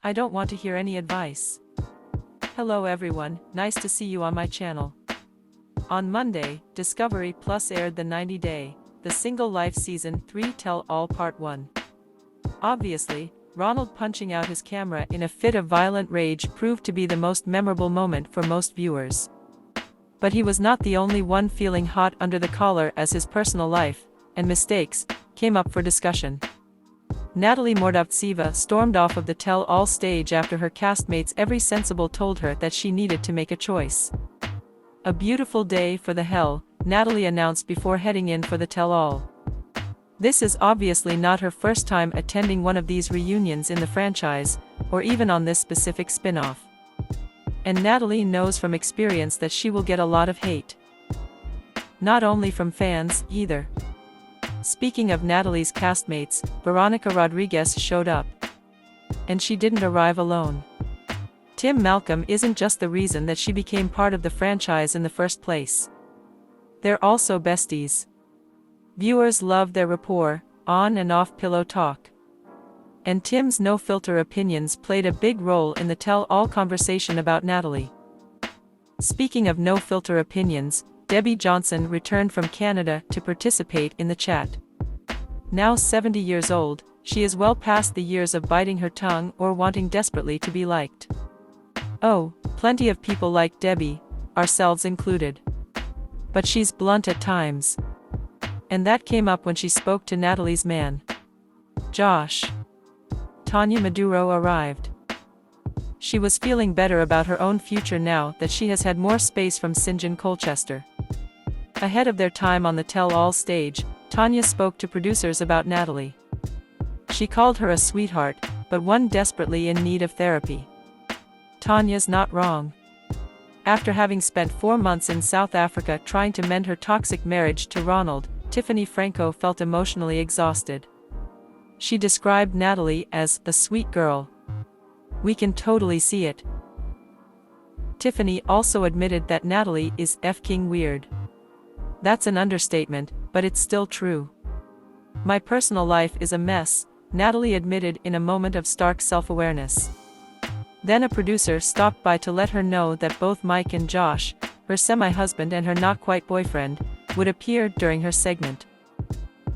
I don't want to hear any advice. Hello everyone, nice to see you on my channel. On Monday, Discovery Plus aired the 90-day, The Single Life Season 3 Tell-All Part 1. Obviously, Ronald punching out his camera in a fit of violent rage proved to be the most memorable moment for most viewers. But he was not the only one feeling hot under the collar as his personal life, and mistakes, came up for discussion. Natalie Mordovtseva stormed off of the tell-all stage after her castmates every sensible told her that she needed to make a choice. A beautiful day for the hell, Natalie announced before heading in for the tell-all. This is obviously not her first time attending one of these reunions in the franchise, or even on this specific spin-off. And Natalie knows from experience that she will get a lot of hate. Not only from fans, either. Speaking of Natalie's castmates, Veronica Rodriguez showed up. And she didn't arrive alone. Tim Malcolm isn't just the reason that she became part of the franchise in the first place. They're also besties. Viewers love their rapport, on and off pillow talk. And Tim's no-filter opinions played a big role in the tell-all conversation about Natalie. Speaking of no-filter opinions, Debbie Johnson returned from Canada to participate in the chat. Now 70 years old, she is well past the years of biting her tongue or wanting desperately to be liked. Oh, plenty of people like Debbie, ourselves included. But she's blunt at times. And that came up when she spoke to Natalie's man, Josh. Tanya Maduro arrived. She was feeling better about her own future now that she has had more space from St. John Colchester. Ahead of their time on the tell-all stage, Tanya spoke to producers about Natalie. She called her a sweetheart, but one desperately in need of therapy. Tanya's not wrong. After having spent 4 months in South Africa trying to mend her toxic marriage to Ronald, Tiffany Franco felt emotionally exhausted. She described Natalie as a sweet girl. We can totally see it. Tiffany also admitted that Natalie is f***ing weird. That's an understatement, but it's still true. My personal life is a mess, Natalie admitted in a moment of stark self-awareness. Then a producer stopped by to let her know that both Mike and Josh, her semi-husband and her not-quite-boyfriend, would appear during her segment.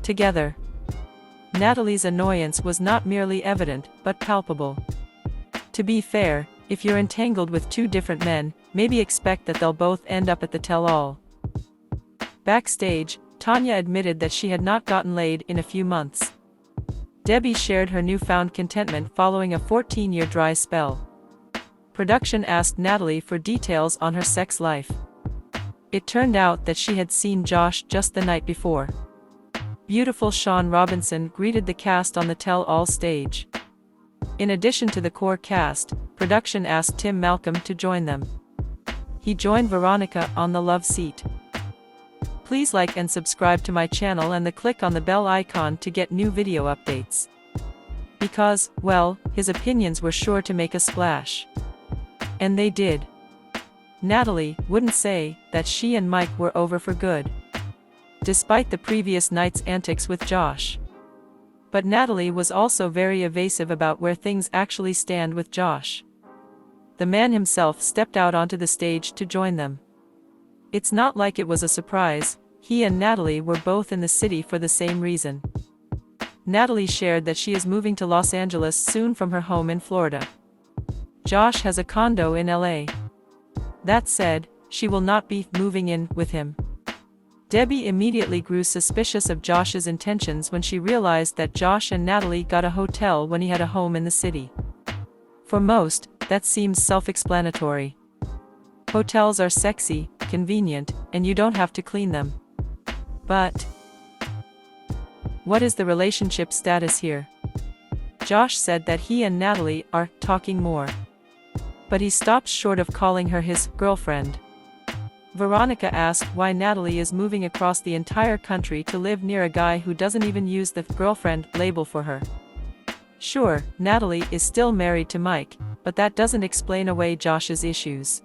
Together. Natalie's annoyance was not merely evident, but palpable. To be fair, if you're entangled with two different men, maybe expect that they'll both end up at the tell-all. Backstage, Tanya admitted that she had not gotten laid in a few months. Debbie shared her newfound contentment following a 14-year dry spell. Production asked Natalie for details on her sex life. It turned out that she had seen Josh just the night before. Beautiful Sean Robinson greeted the cast on the tell-all stage. In addition to the core cast, production asked Tim Malcolm to join them. He joined Veronica on the love seat. Please like and subscribe to my channel and click on the bell icon to get new video updates. Because, well, his opinions were sure to make a splash. And they did. Natalie wouldn't say that she and Mike were over for good, despite the previous night's antics with Josh. But Natalie was also very evasive about where things actually stand with Josh. The man himself stepped out onto the stage to join them. It's not like it was a surprise, he and Natalie were both in the city for the same reason. Natalie shared that she is moving to Los Angeles soon from her home in Florida. Josh has a condo in LA. That said, she will not be moving in with him. Debbie immediately grew suspicious of Josh's intentions when she realized that Josh and Natalie got a hotel when he had a home in the city. For most, that seems self-explanatory. Hotels are sexy, convenient, and you don't have to clean them. But what is the relationship status here? Josh said that he and Natalie are talking more. But he stopped short of calling her his girlfriend. Veronica asked why Natalie is moving across the entire country to live near a guy who doesn't even use the girlfriend label for her. Sure, Natalie is still married to Mike, but that doesn't explain away Josh's issues.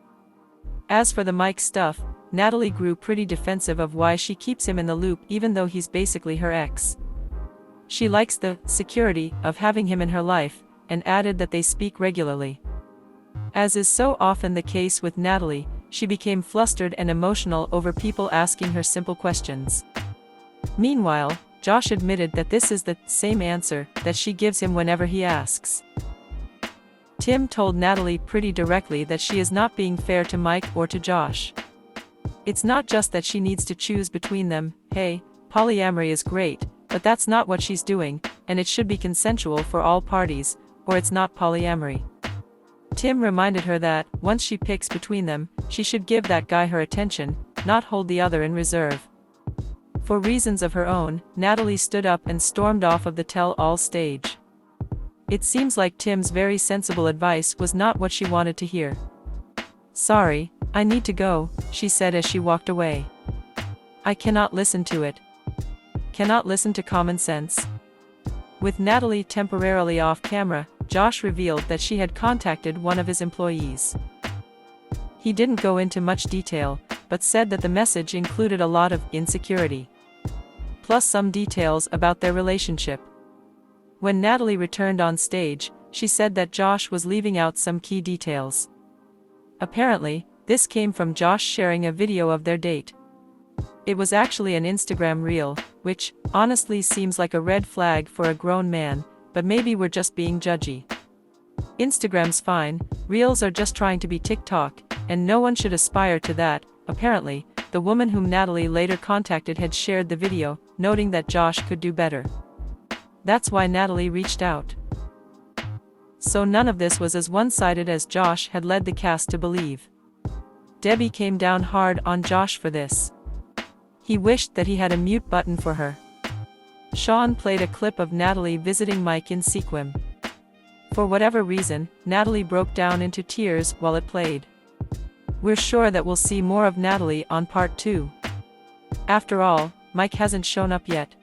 As for the Mike stuff, Natalie grew pretty defensive of why she keeps him in the loop even though he's basically her ex. She likes the security of having him in her life, and added that they speak regularly. As is so often the case with Natalie, she became flustered and emotional over people asking her simple questions. Meanwhile, Josh admitted that this is the same answer that she gives him whenever he asks. Tim told Natalie pretty directly that she is not being fair to Mike or to Josh. It's not just that she needs to choose between them. Hey, polyamory is great, but that's not what she's doing, and it should be consensual for all parties, or it's not polyamory. Tim reminded her that, once she picks between them, she should give that guy her attention, not hold the other in reserve. For reasons of her own, Natalie stood up and stormed off of the tell-all stage. It seems like Tim's very sensible advice was not what she wanted to hear. "Sorry, I need to go," she said as she walked away. "I cannot listen to it. Cannot listen to common sense." With Natalie temporarily off camera, Josh revealed that she had contacted one of his employees. He didn't go into much detail, but said that the message included a lot of insecurity, plus some details about their relationship. When Natalie returned on stage, she said that Josh was leaving out some key details. Apparently, this came from Josh sharing a video of their date. It was actually an Instagram reel, which, honestly, seems like a red flag for a grown man, but maybe we're just being judgy. Instagram's fine, reels are just trying to be TikTok, and no one should aspire to that. Apparently, the woman whom Natalie later contacted had shared the video, noting that Josh could do better. That's why Natalie reached out. So none of this was as one-sided as Josh had led the cast to believe. Debbie came down hard on Josh for this. He wished that he had a mute button for her. Sean played a clip of Natalie visiting Mike in Sequim. For whatever reason, Natalie broke down into tears while it played. We're sure that we'll see more of Natalie on part 2. After all, Mike hasn't shown up yet.